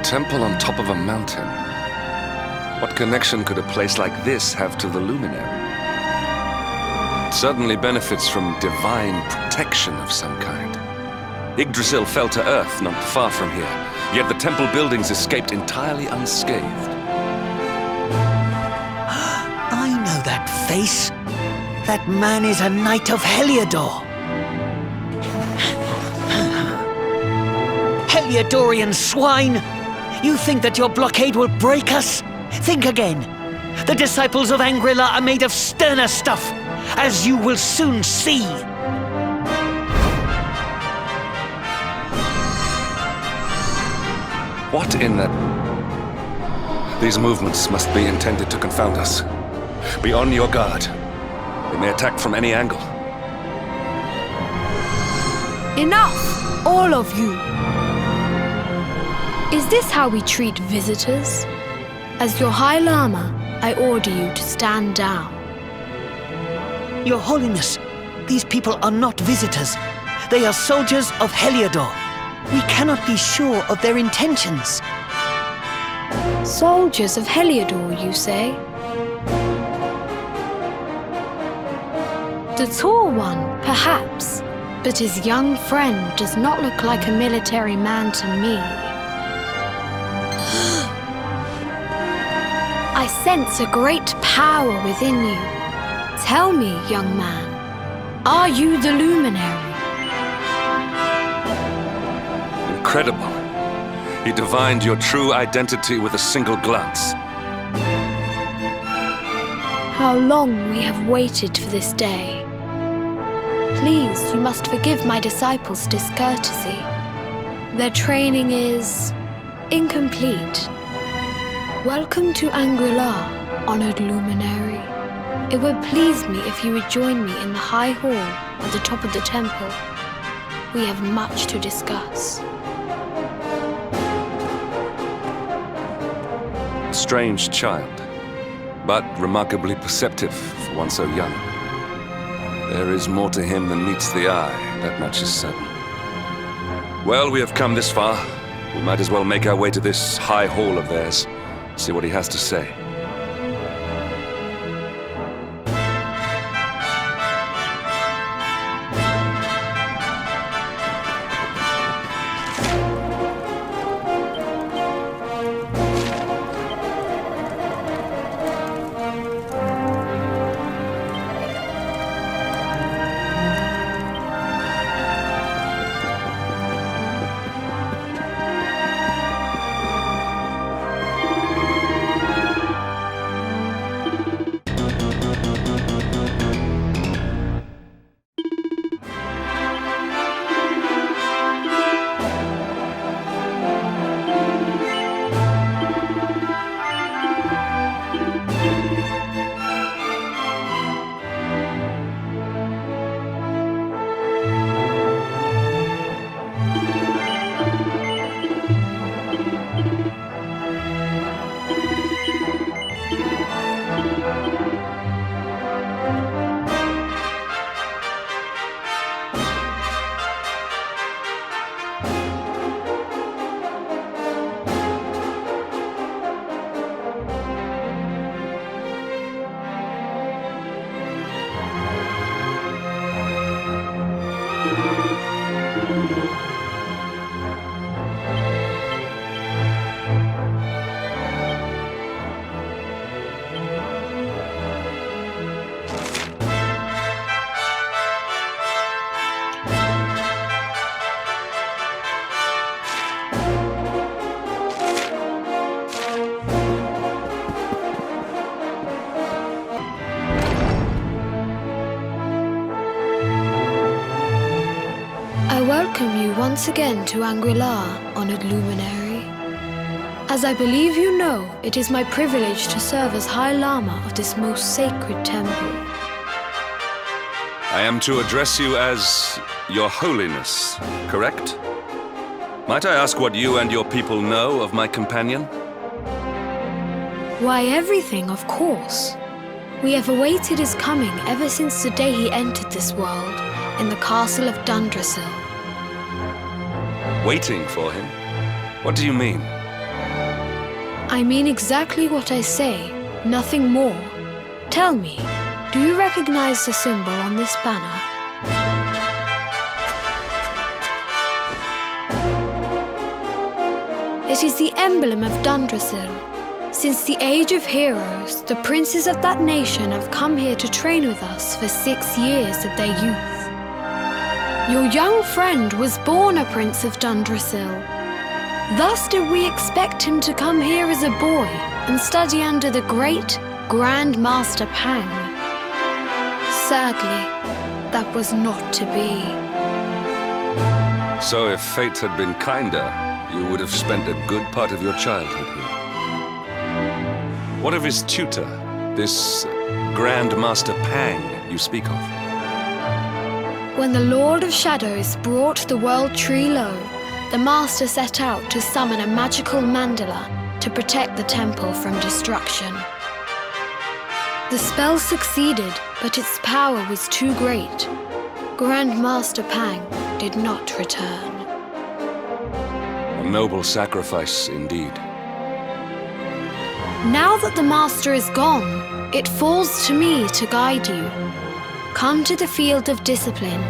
temple on top of a mountain. What connection could a place like this have to the luminary? It certainly benefits from divine protection of some kind. Yggdrasil fell to earth not far from here, yet the temple buildings escaped entirely unscathed. I know that face. That man is a knight of Heliodor. Heliodorian swine! You think that your blockade will break us? Think again. The disciples of Angrila are made of sterner stuff, as you will soon see. What in the... These movements must be intended to confound us. Be on your guard. They may attack from any angle. Enough, all of you. Is this how we treat visitors? As your High Lama, I order you to stand down. Your Holiness, these people are not visitors. They are soldiers of Heliodor. We cannot be sure of their intentions. Soldiers of Heliodor, you say? The tall one, perhaps, but his young friend does not look like a military man to me. I sense a great power within you. Tell me, young man, are you the luminary? Incredible. He divined your true identity with a single glance. How long we have waited for this day. Please, you must forgive my disciples' discourtesy. Their training is incomplete. Welcome to Angrila, honored luminary. It would please me if you would join me in the high hall at the top of the temple. We have much to discuss. Strange child, but remarkably perceptive for one so young. There is more to him than meets the eye, that much is certain. Well, we have come this far. We might as well make our way to this high hall of theirs, see what he has to say. Welcome you once again to Angrila, honored luminary. As I believe you know, it is my privilege to serve as High Lama of this most sacred temple. I am to address you as Your Holiness, correct? Might I ask what you and your people know of my companion? Why, everything, of course. We have awaited his coming ever since the day he entered this world in the castle of Dundrasil. Waiting for him? What do you mean? I mean exactly what I say, nothing more. Tell me, do you recognize the symbol on this banner? It is the emblem of Dundrasil. Since the age of heroes, the princes of that nation have come here to train with us for 6 years of their youth. Your young friend was born a prince of Dundrasil. Thus did we expect him to come here as a boy and study under the great Grand Master Pang. Sadly, that was not to be. So if fate had been kinder, you would have spent a good part of your childhood here. What of his tutor, this Grand Master Pang you speak of? When the Lord of Shadows brought the World Tree low, the Master set out to summon a magical mandala to protect the temple from destruction. The spell succeeded, but its power was too great. Grand Master Pang did not return. A noble sacrifice indeed. Now that the Master is gone, it falls to me to guide you. Come to the field of discipline.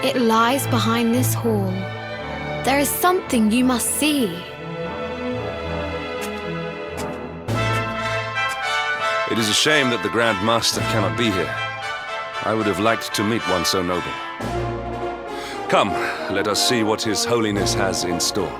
It lies behind this hall. There is something you must see. It is a shame that the Grand Master cannot be here. I would have liked to meet one so noble. Come, let us see what His Holiness has in store.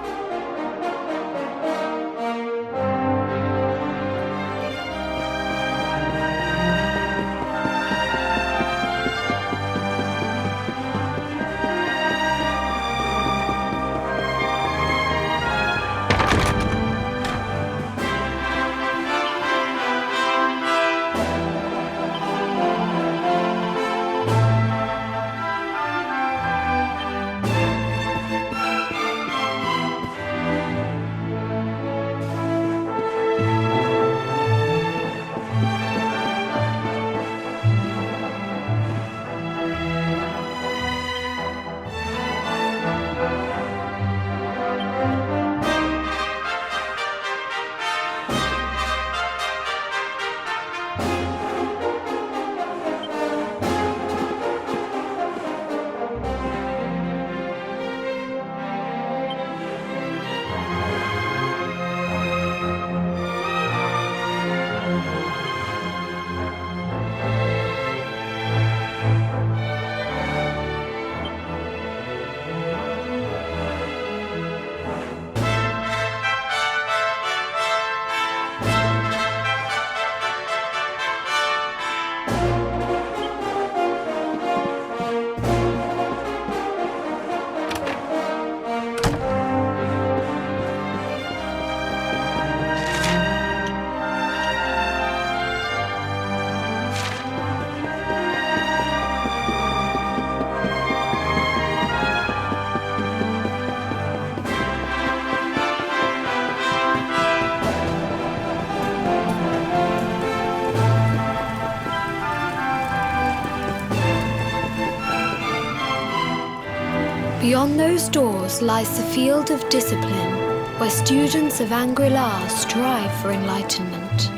Beyond those doors lies the field of discipline, where students of Angri-La strive for enlightenment.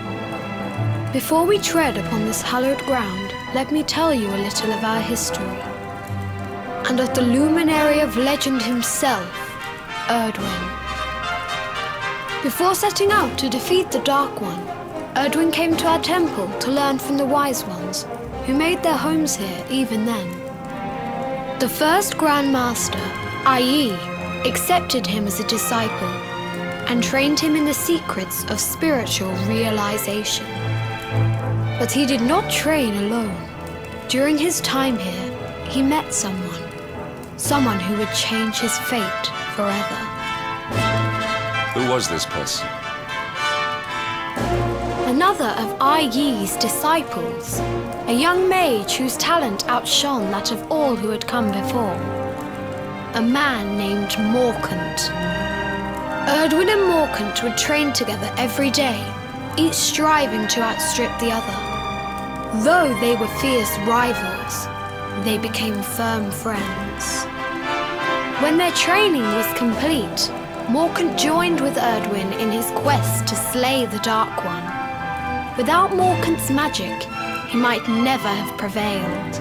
Before we tread upon this hallowed ground, let me tell you a little of our history, and of the luminary of legend himself, Erdwin. Before setting out to defeat the Dark One, Erdwin came to our temple to learn from the Wise Ones, who made their homes here even then. The first Grand Master, i.e., accepted him as a disciple and trained him in the secrets of spiritual realization. But he did not train alone. During his time here, he met someone who would change his fate forever. Who was this person? Another of Ai Yi's disciples, a young mage whose talent outshone that of all who had come before. A man named Morkant. Erdwin and Morkant would train together every day, each striving to outstrip the other. Though they were fierce rivals, they became firm friends. When their training was complete, Morkant joined with Erdwin in his quest to slay the Dark One. Without Morkant's magic, he might never have prevailed.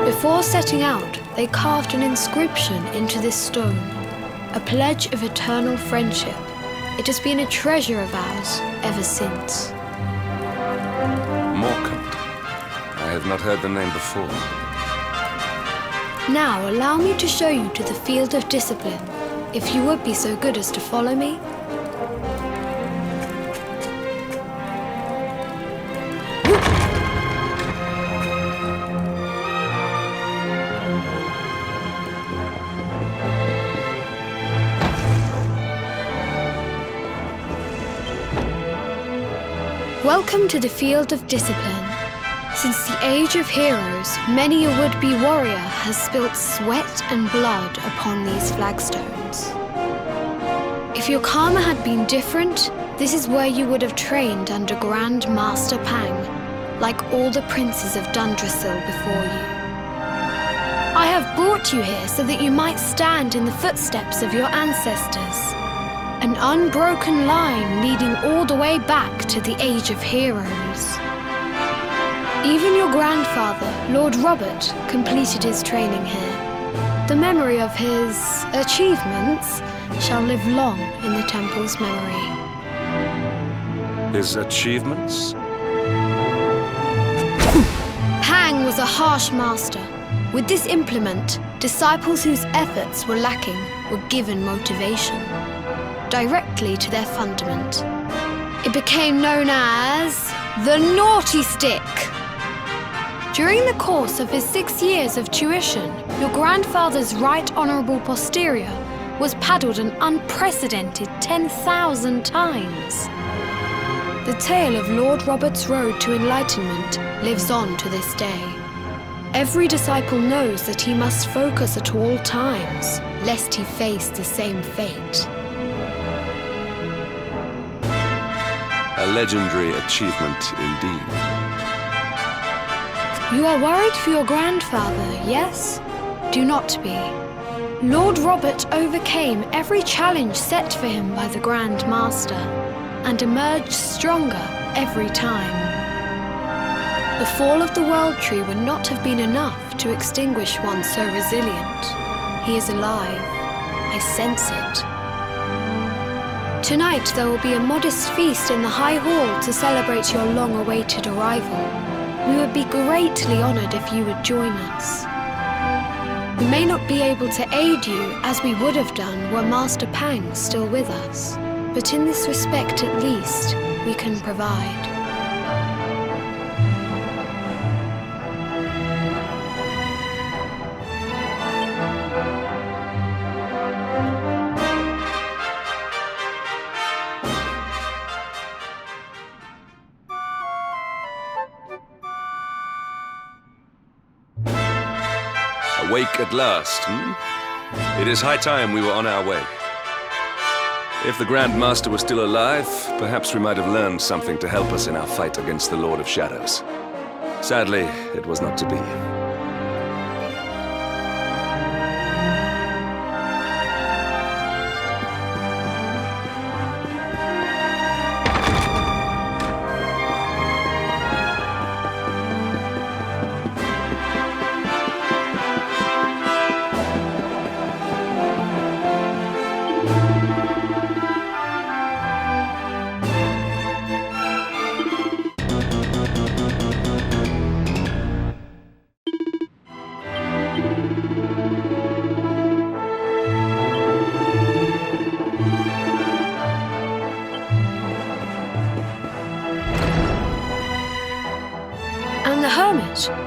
Before setting out, they carved an inscription into this stone, a pledge of eternal friendship. It has been a treasure of ours ever since. Morkant. I have not heard the name before. Now allow me to show you to the field of discipline, if you would be so good as to follow me. Welcome to the field of discipline. Since the age of heroes, many a would-be warrior has spilt sweat and blood upon these flagstones. If your karma had been different, this is where you would have trained under Grand Master Pang, like all the princes of Dundrasil before you. I have brought you here so that you might stand in the footsteps of your ancestors. An unbroken line leading all the way back to the Age of Heroes. Even your grandfather, Lord Robert, completed his training here. The memory of his achievements shall live long in the temple's memory. His achievements? Pang was a harsh master. With this implement, disciples whose efforts were lacking were given motivation directly to their fundament. It became known as the Naughty Stick. During the course of his 6 years of tuition, your grandfather's right honourable posterior was paddled an unprecedented 10,000 times. The tale of Lord Robert's road to enlightenment lives on to this day. Every disciple knows that he must focus at all times, lest he face the same fate. A legendary achievement indeed. You are worried for your grandfather, yes? Do not be. Lord Robert overcame every challenge set for him by the Grand Master, and emerged stronger every time. The fall of the World Tree would not have been enough to extinguish one so resilient. He is alive. I sense it. Tonight there will be a modest feast in the High Hall to celebrate your long-awaited arrival. We would be greatly honoured if you would join us. We may not be able to aid you as we would have done were Master Pang still with us, but in this respect at least, we can provide. Awake at last, It is high time we were on our way. If the Grand Master were still alive, perhaps we might have learned something to help us in our fight against the Lord of Shadows. Sadly, it was not to be.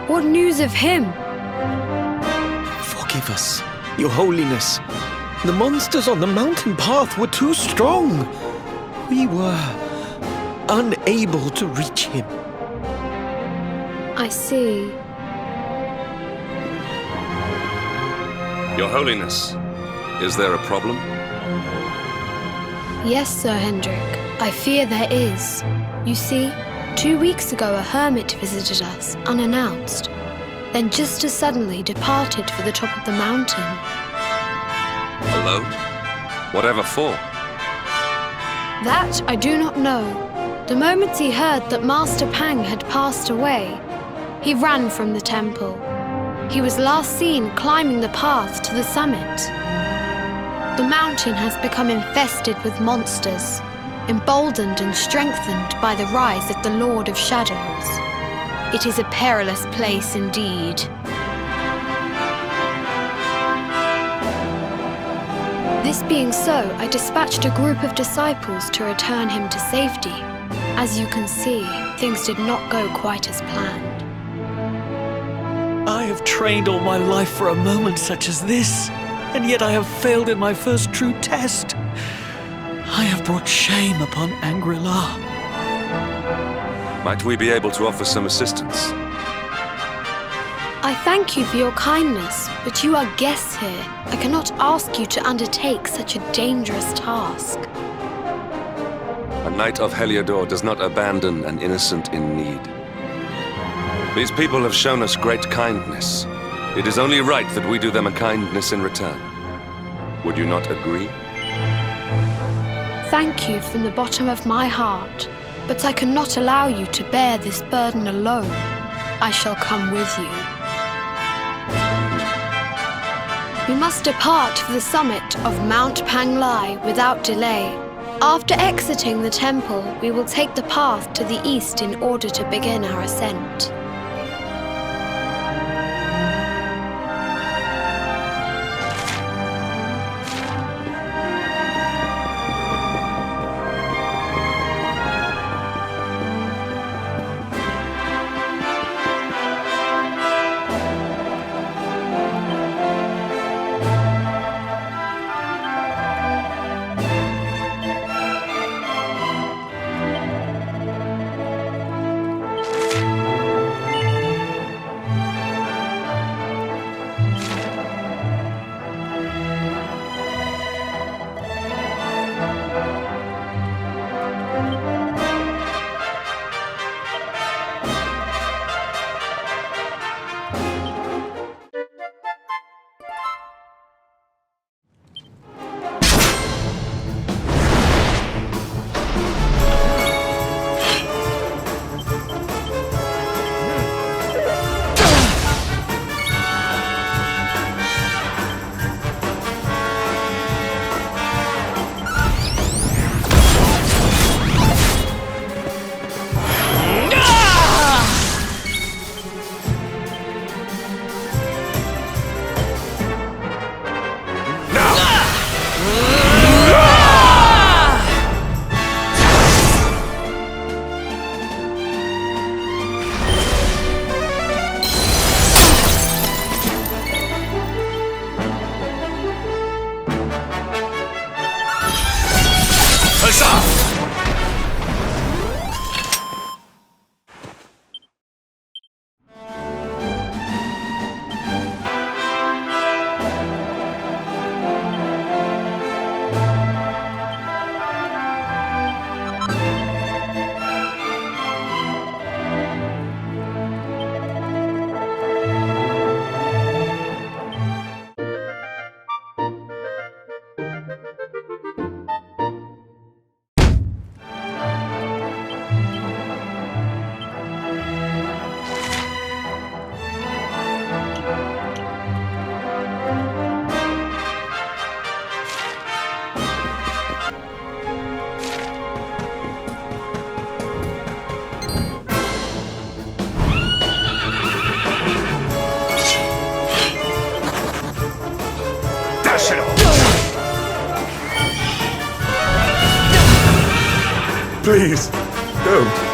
What news of him? Forgive us, Your Holiness. The monsters on the mountain path were too strong. We were unable to reach him. I see. Your Holiness, is there a problem? Yes, Sir Hendrik. I fear there is. You see, 2 weeks ago a hermit visited us, unannounced, then just as suddenly departed for the top of the mountain. Alone? Whatever for? That I do not know. The moment he heard that Master Pang had passed away, he ran from the temple. He was last seen climbing the path to the summit. The mountain has become infested with monsters, emboldened and strengthened by the rise of the Lord of Shadows. It is a perilous place indeed. This being so, I dispatched a group of disciples to return him to safety. As you can see, things did not go quite as planned. I have trained all my life for a moment such as this, and yet I have failed in my first true test. I have brought shame upon Angri-La. Might we be able to offer some assistance? I thank you for your kindness, but you are guests here. I cannot ask you to undertake such a dangerous task. A knight of Heliodor does not abandon an innocent in need. These people have shown us great kindness. It is only right that we do them a kindness in return. Would you not agree? Thank you from the bottom of my heart, but I cannot allow you to bear this burden alone. I shall come with you. We must depart for the summit of Mount Panglai without delay. After exiting the temple, we will take the path to the east in order to begin our ascent. Please, don't.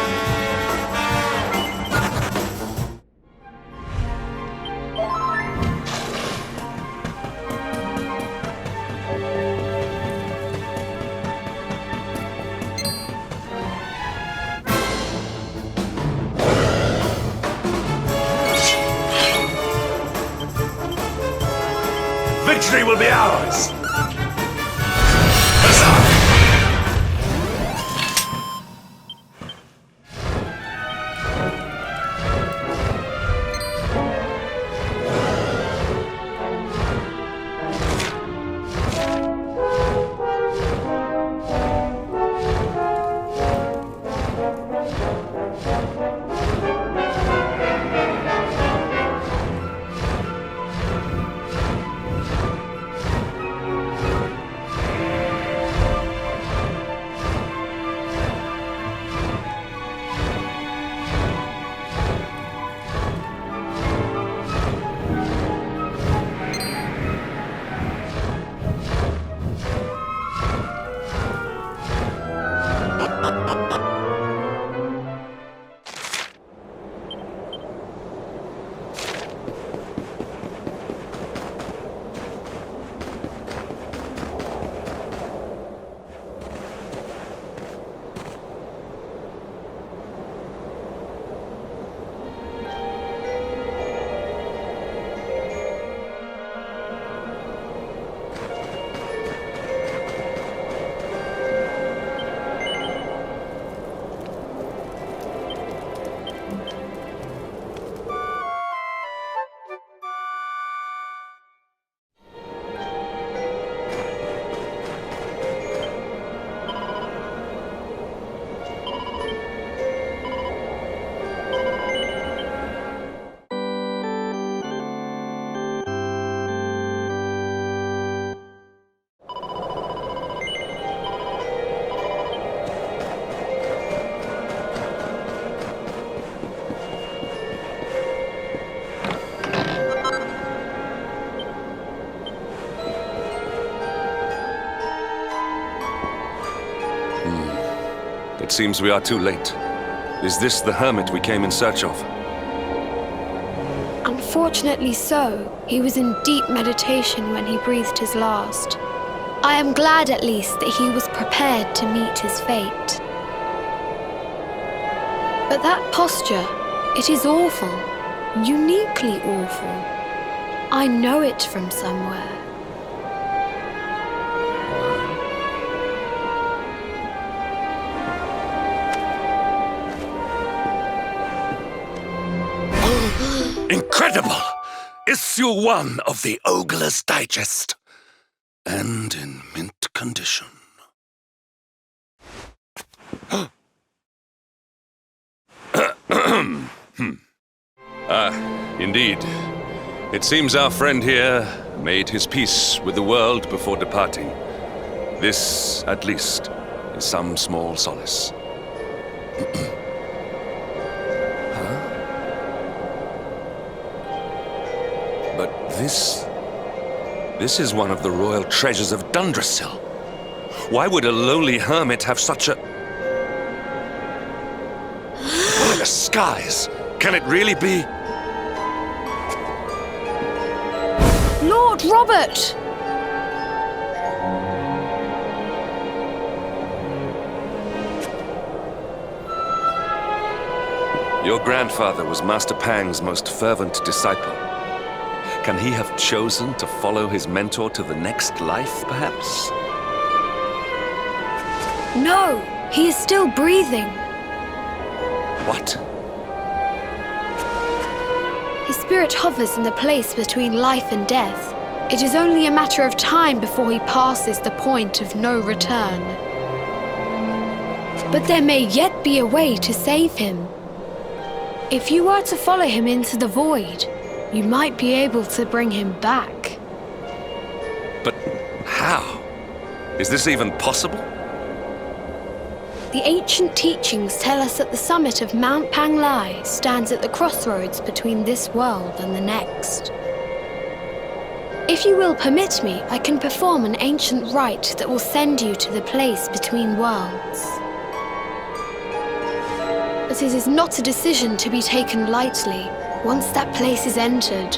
Victory will be ours! Huzzah! seems we are too late. Is this the hermit we came in search of? Unfortunately so. He was in deep meditation when he breathed his last. I am glad at least that he was prepared to meet his fate. But that posture, it is awful. Uniquely awful. I know it from somewhere. Incredible! Issue 1 of the Ogler's Digest. And in mint condition. Indeed. It seems our friend here made his peace with the world before departing. This, at least, is some small solace. But this is one of the royal treasures of Dundrasil. Why would a lowly hermit have such a... By the skies! Can it really be? Lord Robert! Your grandfather was Master Pang's most fervent disciple. Can he have chosen to follow his mentor to the next life, perhaps? No, he is still breathing. What? His spirit hovers in the place between life and death. It is only a matter of time before he passes the point of no return. But there may yet be a way to save him. If you were to follow him into the void, you might be able to bring him back. But how? Is this even possible? The ancient teachings tell us that the summit of Mount Panglai stands at the crossroads between this world and the next. If you will permit me, I can perform an ancient rite that will send you to the place between worlds. But it is not a decision to be taken lightly. Once that place is entered,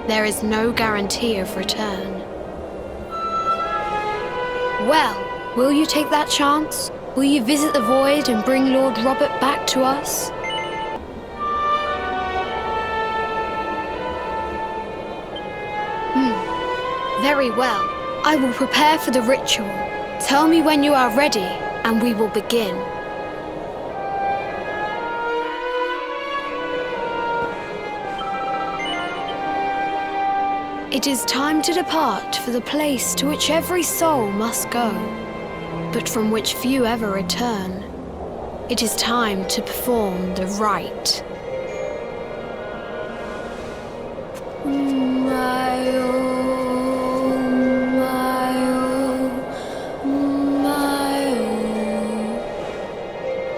there is no guarantee of return. Well, will you take that chance? Will you visit the void and bring Lord Robert back to us? Very well. I will prepare for the ritual. Tell me when you are ready, and we will begin. It is time to depart for the place to which every soul must go, but from which few ever return. It is time to perform the rite.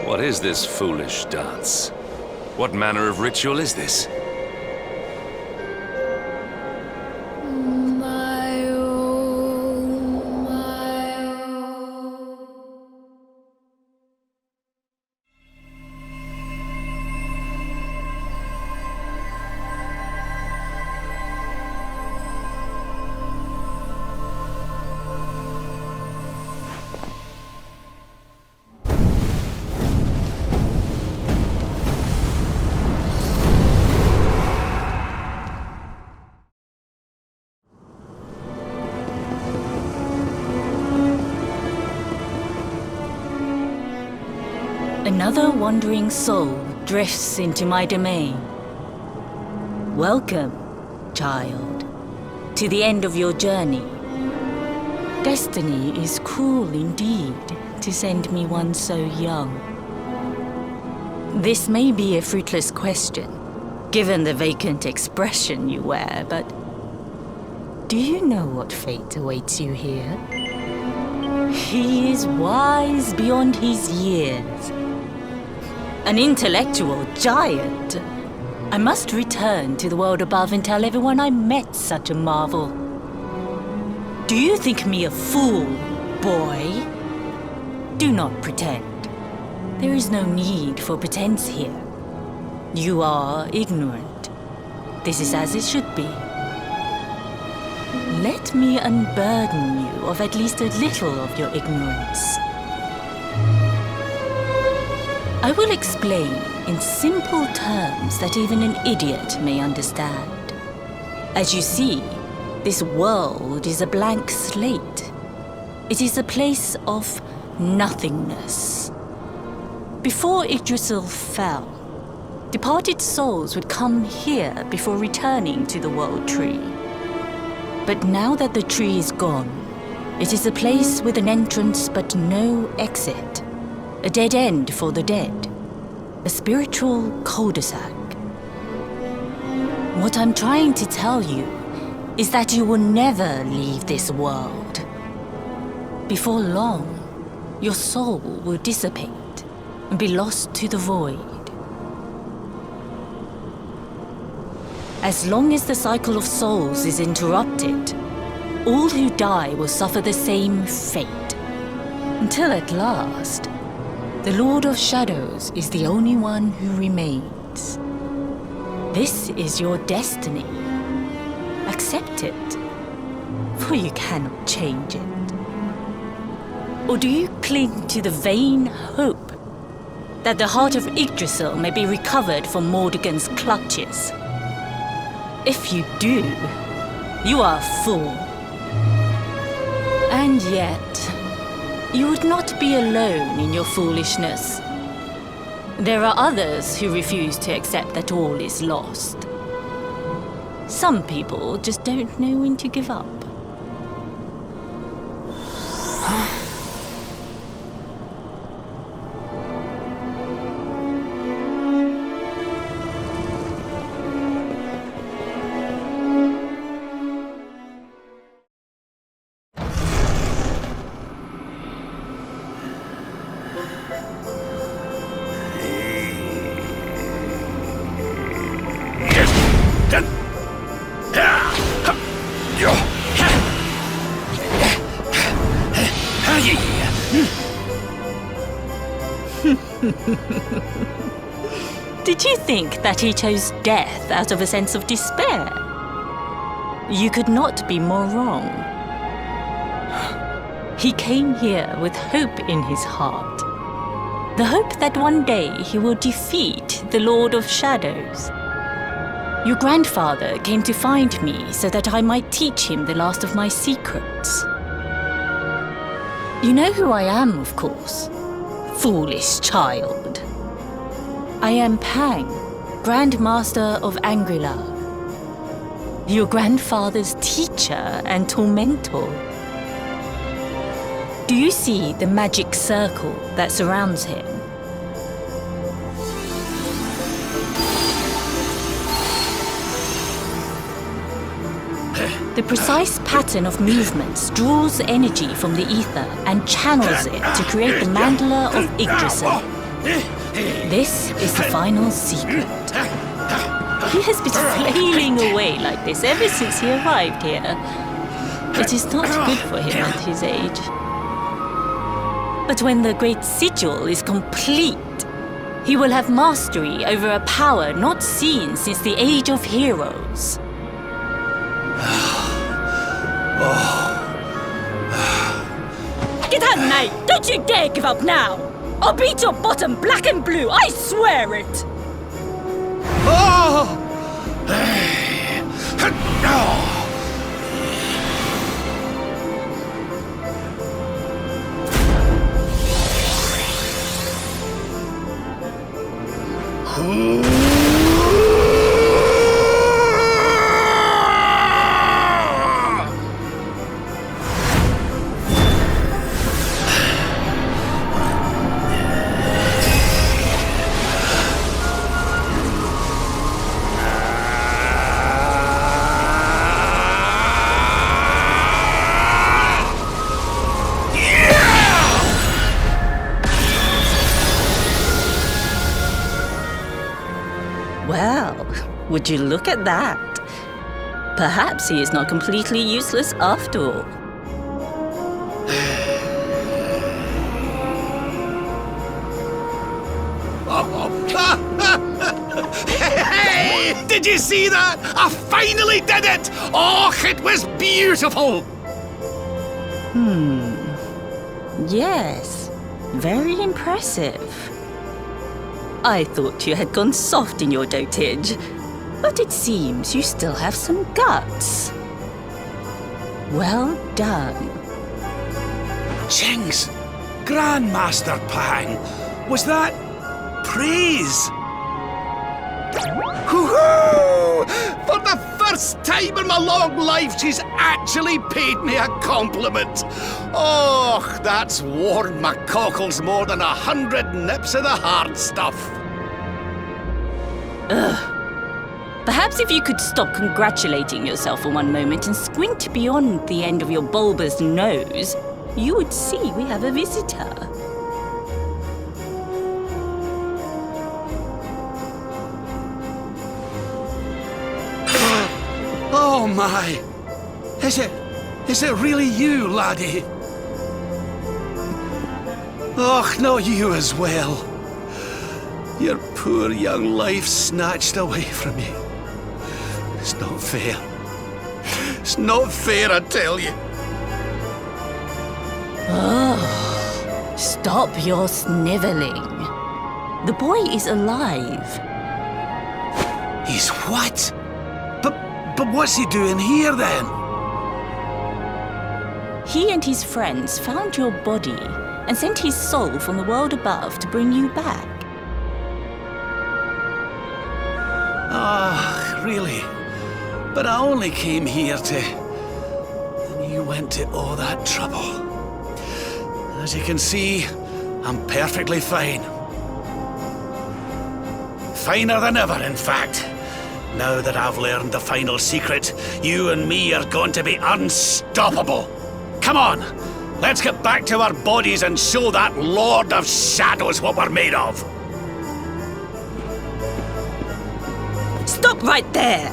What is this foolish dance? What manner of ritual is this? Another wandering soul drifts into my domain. Welcome, child, to the end of your journey. Destiny is cruel indeed to send me one so young. This may be a fruitless question, given the vacant expression you wear, but do you know what fate awaits you here? He is wise beyond his years. An intellectual giant. I must return to the world above and tell everyone I met such a marvel. Do you think me a fool, boy? Do not pretend. There is no need for pretense here. You are ignorant. This is as it should be. Let me unburden you of at least a little of your ignorance. I will explain in simple terms that even an idiot may understand. As you see, this world is a blank slate. It is a place of nothingness. Before Yggdrasil fell, departed souls would come here before returning to the World Tree. But now that the tree is gone, it is a place with an entrance but no exit. A dead end for the dead. A spiritual cul-de-sac. What I'm trying to tell you is that you will never leave this world. Before long, your soul will dissipate and be lost to the void. As long as the cycle of souls is interrupted, all who die will suffer the same fate. Until at last, the Lord of Shadows is the only one who remains. This is your destiny. Accept it, for you cannot change it. Or do you cling to the vain hope that the heart of Yggdrasil may be recovered from Mordegon's clutches? If you do, you are a fool. And yet, you would not be alone in your foolishness. There are others who refuse to accept that all is lost. Some people just don't know when to give up. Did you think that he chose death out of a sense of despair? You could not be more wrong. He came here with hope in his heart. The hope that one day he will defeat the Lord of Shadows. Your grandfather came to find me so that I might teach him the last of my secrets. You know who I am, of course. Foolish child. I am Pang, Grand Master of Angri-La. Your grandfather's teacher and tormentor. Do you see the magic circle that surrounds him? The precise pattern of movements draws energy from the ether and channels it to create the mandala of Yggdrasil. This is the final secret. He has been flailing away like this ever since he arrived here. It is not good for him at his age. But when the great sigil is complete, he will have mastery over a power not seen since the Age of Heroes. Get out, knight! Don't you dare give up now! I'll beat your bottom black and blue, I swear it! Well, would you look at that? Perhaps he is not completely useless after all. Did you see that? I finally did it! Oh, it was beautiful! Yes, very impressive. I thought you had gone soft in your dotage, but it seems you still have some guts. Well done. Jinx! Grandmaster Pang! Was that praise? Woohoo! For the first time in my long life, she's actually paid me a compliment. Oh, that's warmed my cockles more than 100 nips of the hard stuff. Perhaps if you could stop congratulating yourself for one moment and squint beyond the end of your bulbous nose, you would see we have a visitor. Oh my! Is it really you, laddie? Och, no, you as well. Your poor young life snatched away from you. It's not fair. It's not fair, I tell you. Stop your sniveling. The boy is alive. He's what? But what's he doing here then? He and his friends found your body and sent his soul from the world above to bring you back. Ah, really? But I only came here to... And you went to all that trouble. As you can see, I'm perfectly fine. Finer than ever, in fact. Now that I've learned the final secret, you and me are going to be unstoppable. Come on, let's get back to our bodies and show that Lord of Shadows what we're made of. Stop right there!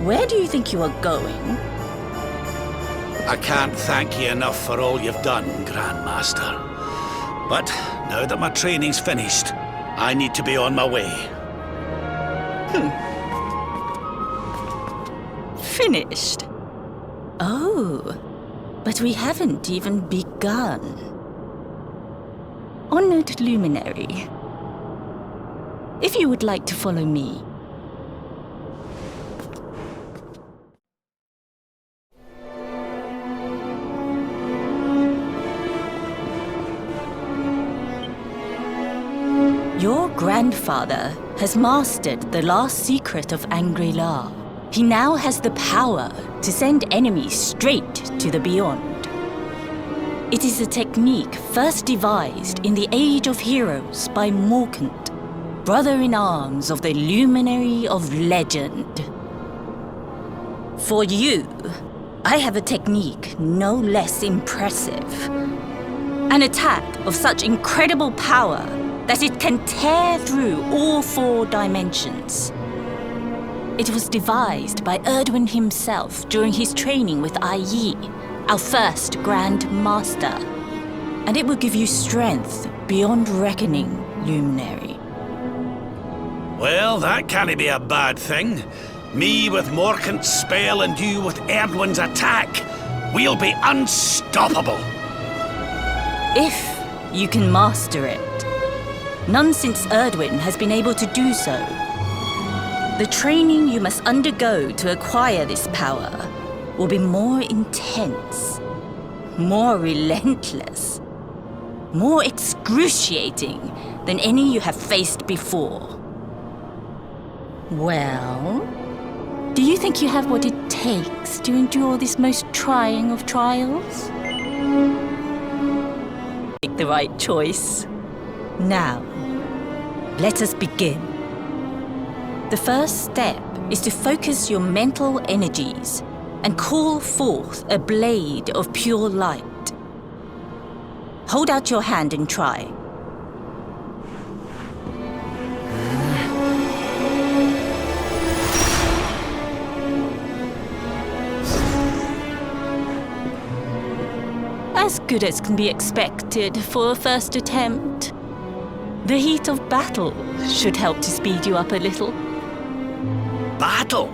Where do you think you are going? I can't thank you enough for all you've done, Grandmaster. But now that my training's finished, I need to be on my way. Finished? Oh, but we haven't even begun. Honored Luminary, if you would like to follow me. Your grandfather has mastered the last secret of Angri-La. He now has the power to send enemies straight to the beyond. It is a technique first devised in the Age of Heroes by Morkant, brother-in-arms of the Luminary of Legend. For you, I have a technique no less impressive. An attack of such incredible power that it can tear through all 4 dimensions. It was devised by Erdwin himself during his training with Yi, our first Grand Master. And it will give you strength beyond reckoning, Luminary. Well, that can't be a bad thing. Me with Morkant's spell and you with Erdwin's attack. We'll be unstoppable. If you can master it. None since Erdwin has been able to do so. The training you must undergo to acquire this power will be more intense, more relentless, more excruciating than any you have faced before. Well, do you think you have what it takes to endure this most trying of trials? Make the right choice. Now, let us begin. The first step is to focus your mental energies and call forth a blade of pure light. Hold out your hand and try. As good as can be expected for a first attempt. The heat of battle should help to speed you up a little. battle?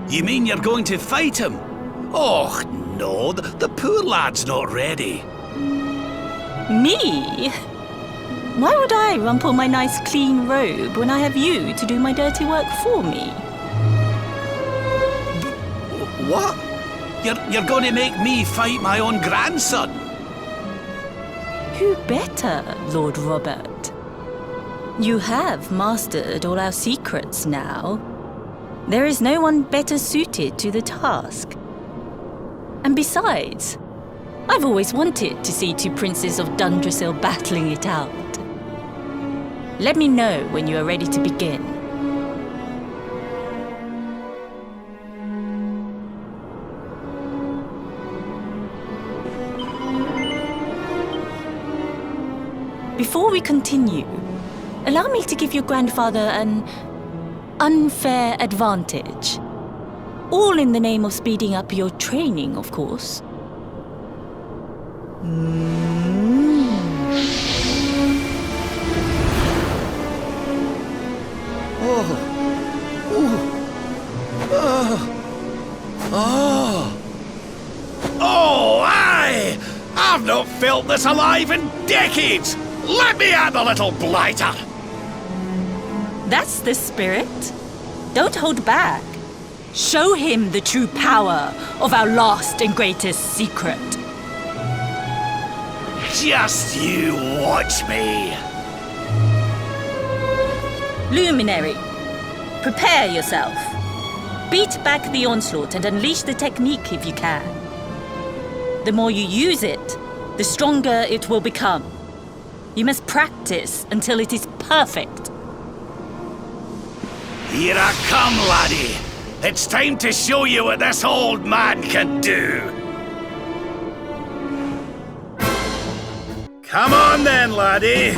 You mean you're going to fight him? Oh, no, the poor lad's not ready. Me? Why would I rumple my nice clean robe when I have you to do my dirty work for me? What? You're going to make me fight my own grandson? Who better, Lord Robert? You have mastered all our secrets now. There is no one better suited to the task. And besides, I've always wanted to see two princes of Dundrasil battling it out. Let me know when you are ready to begin. Before we continue, allow me to give your grandfather an unfair advantage. All in the name of speeding up your training, of course. Oh, aye! I've not felt this alive in decades! Let me at the little blighter! That's the spirit. Don't hold back. Show him the true power of our last and greatest secret. Just you watch me! Luminary, prepare yourself. Beat back the onslaught and unleash the technique if you can. The more you use it, the stronger it will become. You must practice until it is perfect. Here I come, laddie. It's time to show you what this old man can do. Come on then, laddie.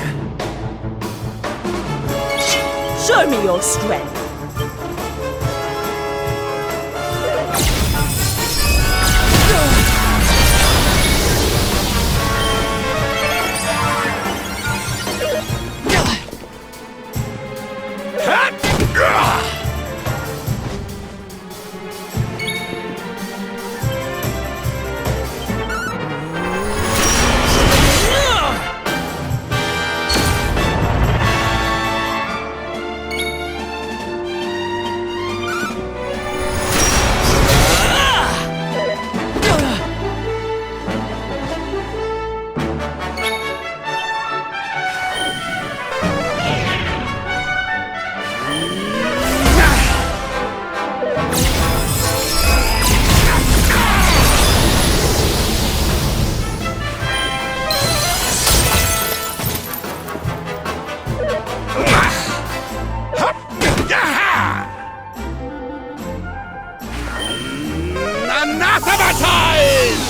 Show me your strength. Anathematized!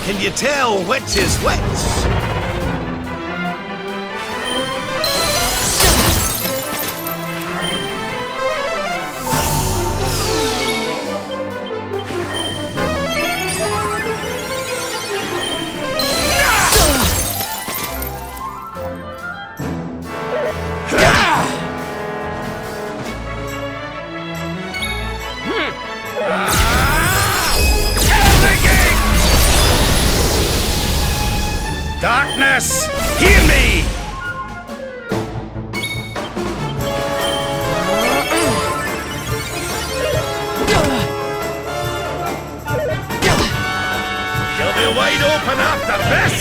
Can you tell which is which? Darkness, hear me! You'll be wide open after this!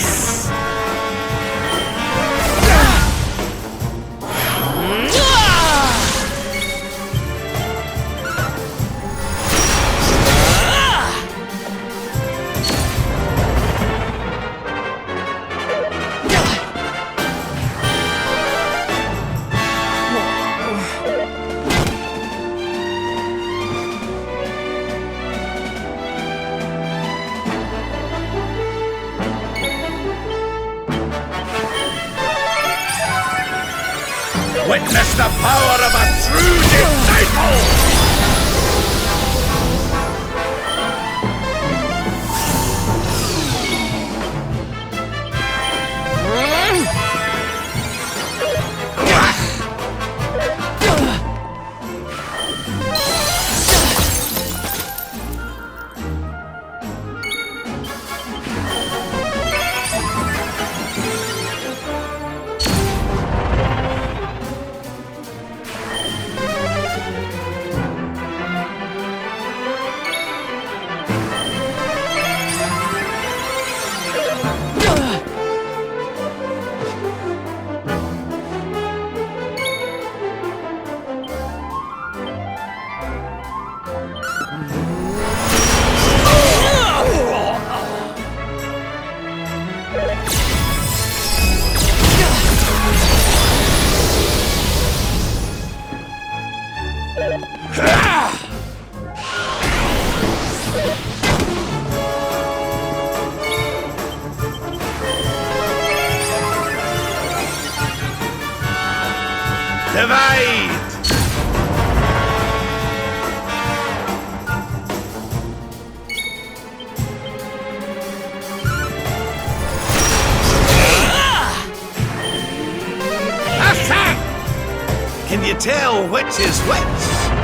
Witness the power of a true disciple! Divide! Attack! Can you tell which is which?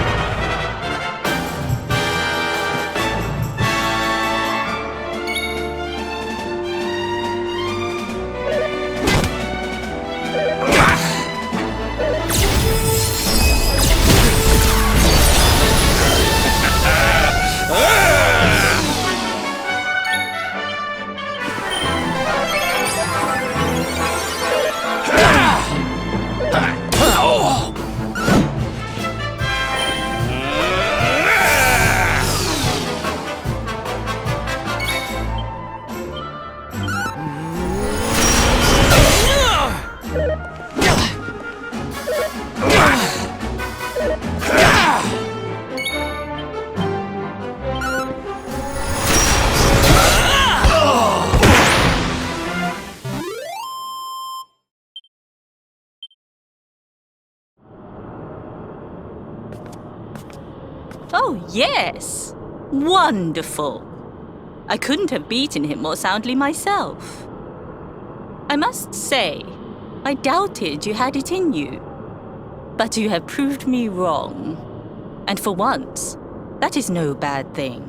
Oh, yes! Wonderful! I couldn't have beaten him more soundly myself. I must say, I doubted you had it in you. But you have proved me wrong. And for once, that is no bad thing.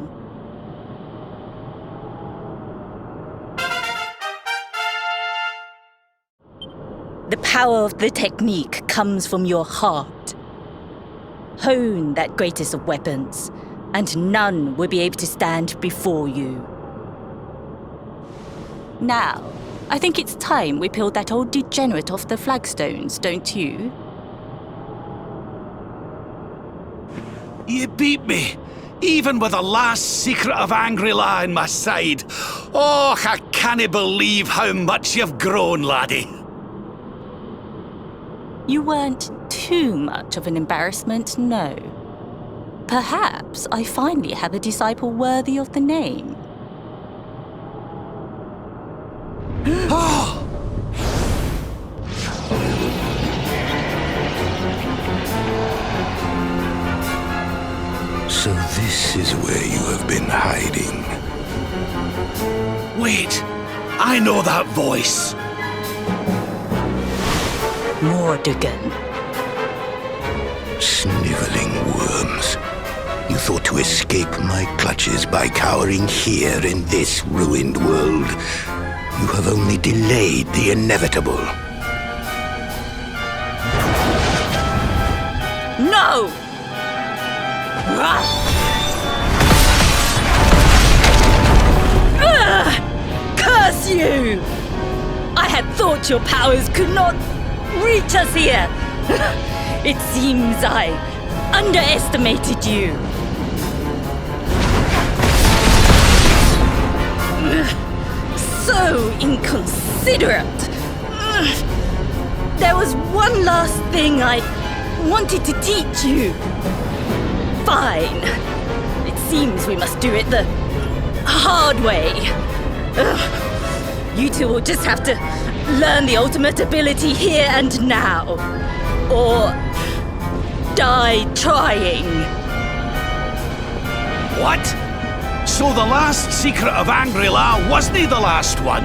The power of the technique comes from your heart. Hone that greatest of weapons, and none will be able to stand before you. Now, I think it's time we peeled that old degenerate off the flagstones, don't you? You beat me, even with the last secret of Angry-La in my side. Oh, I can't believe how much you've grown, laddie. You weren't too much of an embarrassment, no. Perhaps I finally have a disciple worthy of the name. So this is where you have been hiding. Wait, I know that voice. Mordegon. Sniveling worms. You thought to escape my clutches by cowering here in this ruined world. You have only delayed the inevitable. No! Curse you! I had thought your powers could not reach us here. It seems I underestimated you. So inconsiderate. There was one last thing I wanted to teach you. Fine. It seems we must do it the hard way. You two will just have to learn the ultimate ability here and now. Or die trying. What? So the last secret of Angry-La wasn't the last one?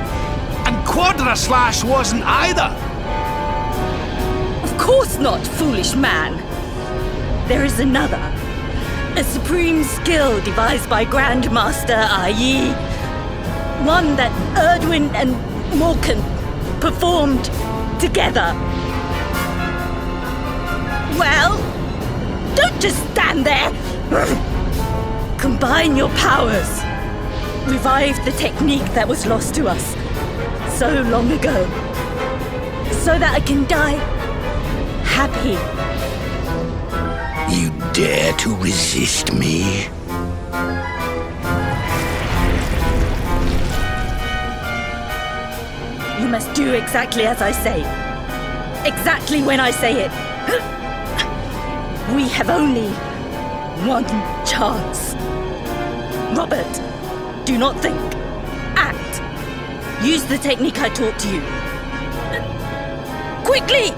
And Quadra Slash wasn't either? Of course not, foolish man. There is another. A supreme skill devised by Grandmaster, i.e. one that Erdwin and Morkan performed together. Well, don't just stand there. Combine your powers. Revive the technique that was lost to us so long ago. So that I can die happy. You dare to resist me? You must do exactly as I say. Exactly when I say it. We have only one chance. Robert, do not think. Act. Use the technique I taught you. Quickly!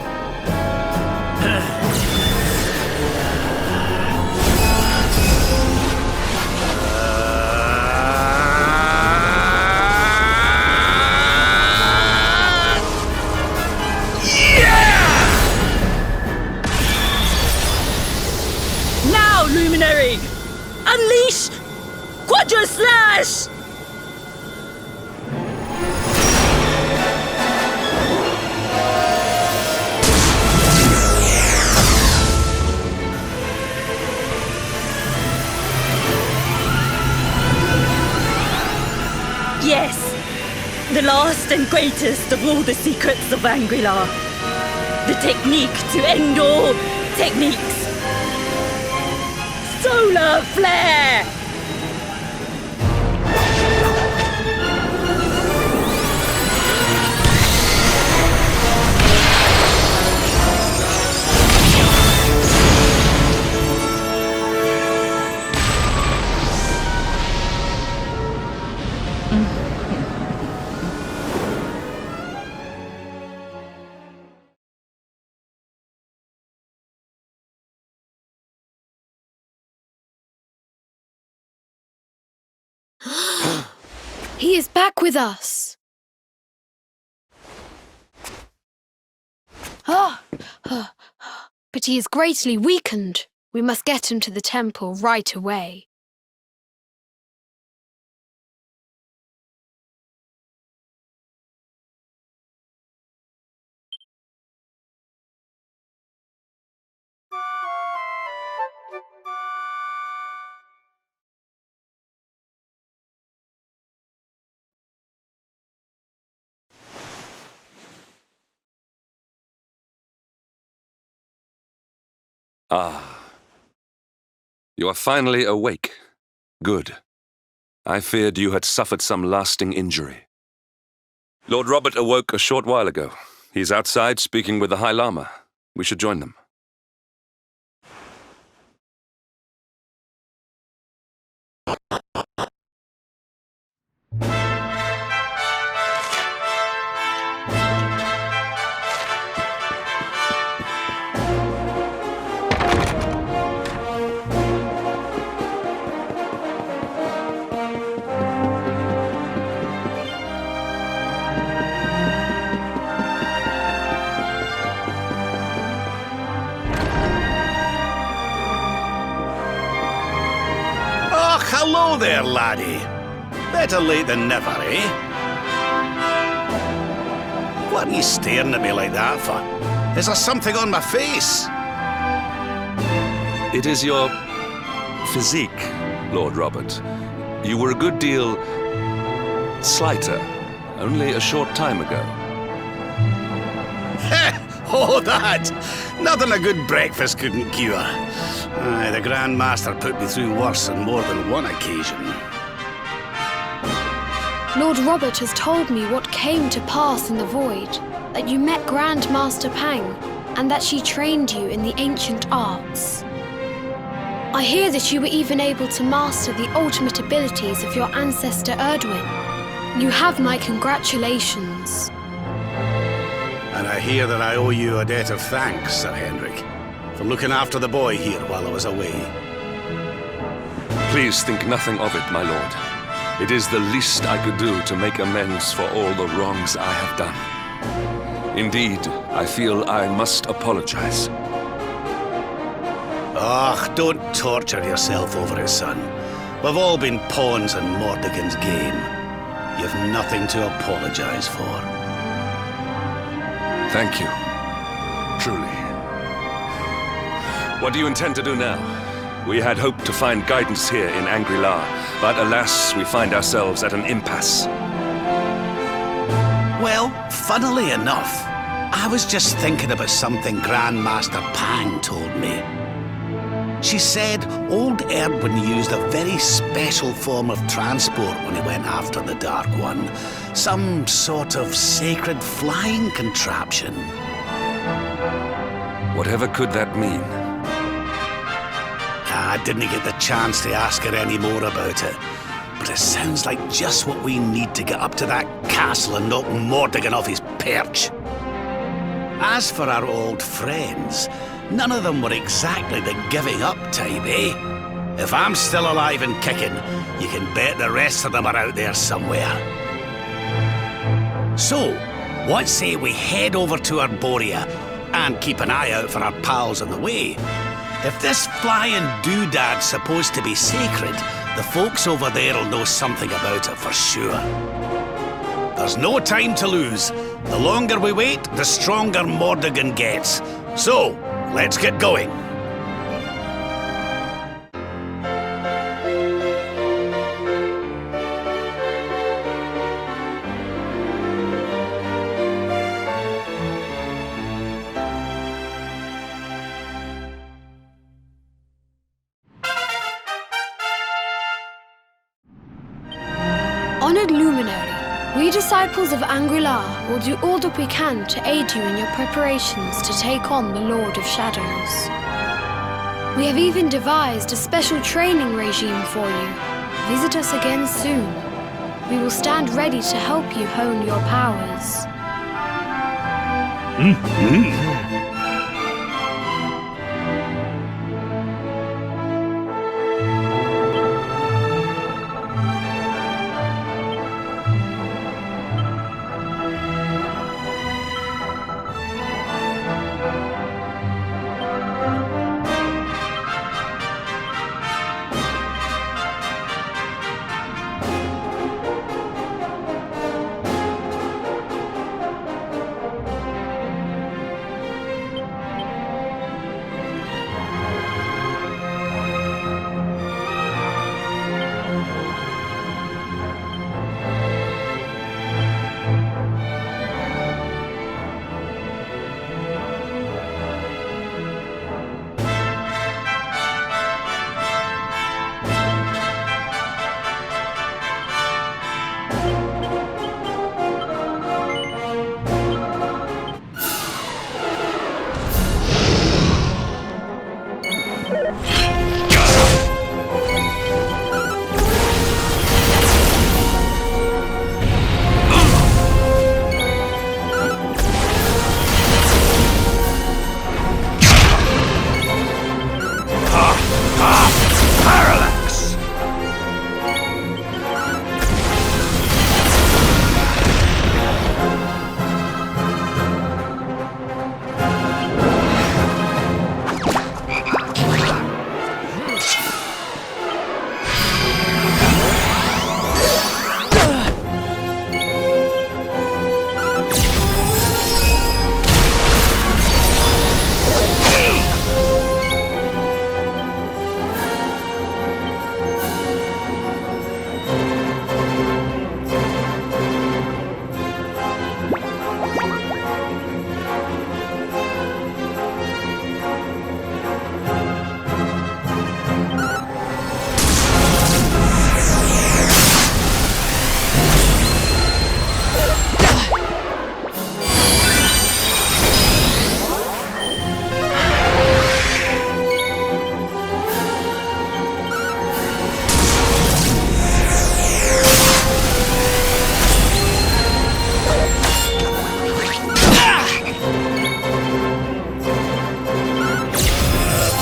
now, Luminary! Unleash Quadra Slash! Yes, the last and greatest of all the secrets of Angri-La. The technique to end all techniques. Solar Flare! He is back with us. But he is greatly weakened. We must get him to the temple right away. Ah. You are finally awake. Good. I feared you had suffered some lasting injury. Lord Robert awoke a short while ago. He's outside speaking with the High Lama. We should join them. Hello there, laddie. Better late than never, eh? What are you staring at me like that for? Is there something on my face? It is your physique, Lord Robert. You were a good deal slighter only a short time ago. Oh, that! Nothing a good breakfast couldn't cure. Aye, the Grand Master put me through worse on more than one occasion. Lord Robert has told me what came to pass in the void, that you met Grand Master Pang, and that she trained you in the ancient arts. I hear that you were even able to master the ultimate abilities of your ancestor Erdwin. You have my congratulations. And I hear that I owe you a debt of thanks, Sir Henrik, for looking after the boy here while I was away. Please think nothing of it, my lord. It is the least I could do to make amends for all the wrongs I have done. Indeed, I feel I must apologize. Ah, don't torture yourself over it, son. We've all been pawns in Mordegon's game. You've nothing to apologize for. Thank you. Truly. What do you intend to do now? We had hoped to find guidance here in Angri-La, but alas, we find ourselves at an impasse. Well, funnily enough, I was just thinking about something Grandmaster Pang told me. She said old Erdwin used a very special form of transport when he went after the Dark One. Some sort of sacred flying contraption. Whatever could that mean? I didn't get the chance to ask her any more about it. But it sounds like just what we need to get up to that castle and knock Mordegon off his perch. As for our old friends, none of them were exactly the giving up type, eh? If I'm still alive and kicking, you can bet the rest of them are out there somewhere. So, what say we head over to Arborea and keep an eye out for our pals on the way? If this flying doodad's supposed to be sacred, the folks over there'll know something about it for sure. There's no time to lose. The longer we wait, the stronger Mordegon gets. So, let's get going. Honored Luminary, we disciples of Angri-La will do all that we can to aid you in your preparations to take on the Lord of Shadows. We have even devised a special training regime for you. Visit us again soon. We will stand ready to help you hone your powers.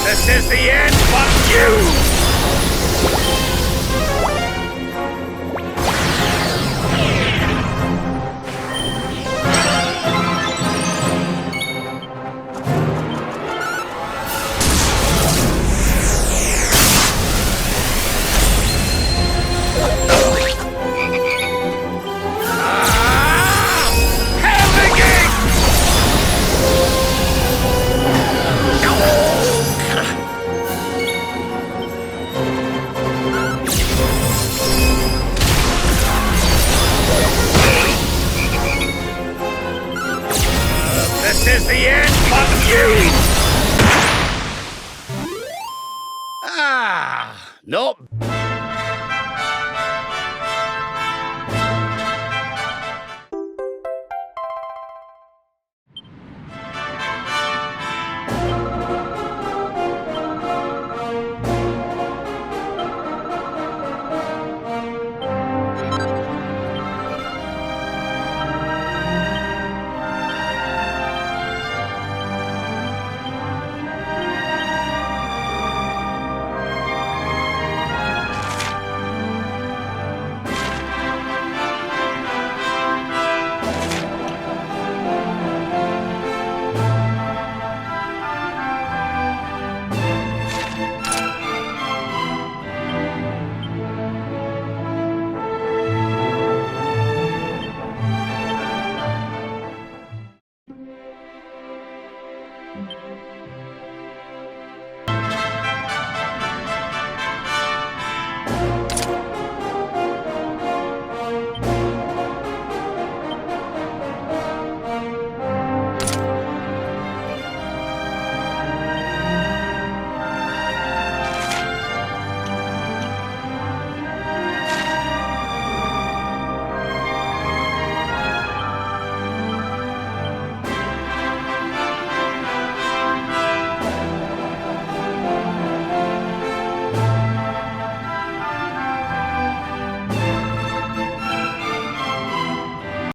This is the end for you! This is the end of you! Not